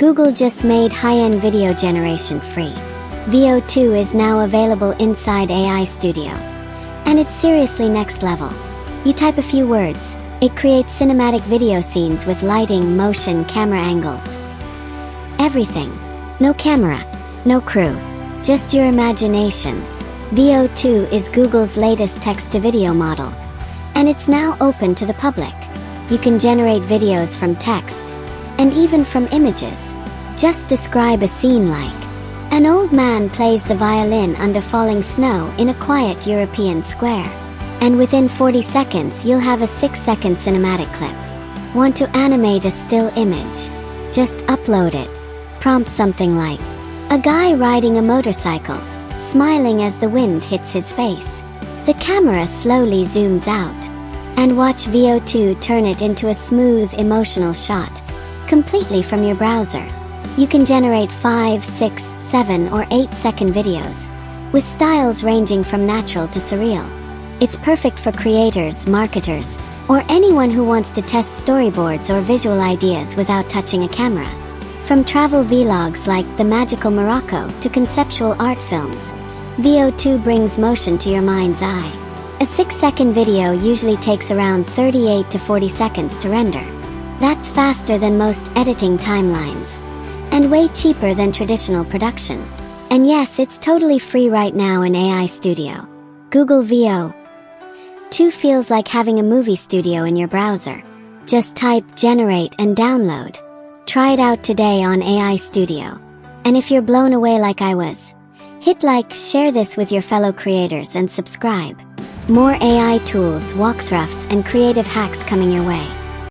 Google just made high-end video generation free. Veo-2 is now available inside AI Studio. And it's seriously next level. You type a few words, it creates cinematic video scenes with lighting, motion, camera angles. Everything. No camera, no crew, just your imagination. Veo-2 is Google's latest text-to-video model. And it's now open to the public. You can generate videos from text, and even from images. Just describe a scene like, an old man plays the violin under falling snow in a quiet European square. And within 40 seconds you'll have a 6-second cinematic clip. Want to animate a still image? Just upload it. Prompt something like, a guy riding a motorcycle, smiling as the wind hits his face. The camera slowly zooms out. And watch Veo-2 turn it into a smooth, emotional shot, completely from your browser. You can generate 5, 6, 7, or 8-second videos, with styles ranging from natural to surreal. It's perfect for creators, marketers, or anyone who wants to test storyboards or visual ideas without touching a camera. From travel vlogs like The Magical Morocco to conceptual art films, Veo-2 brings motion to your mind's eye. A 6-second video usually takes around 38 to 40 seconds to render. That's faster than most editing timelines, and way cheaper than traditional production. And yes, it's totally free right now in AI Studio. Google Veo-2 feels like having a movie studio in your browser. Just type, generate, and download. Try it out today on AI Studio. And if you're blown away like I was, hit like, share this with your fellow creators, and subscribe. More AI tools, walkthroughs, and creative hacks coming your way.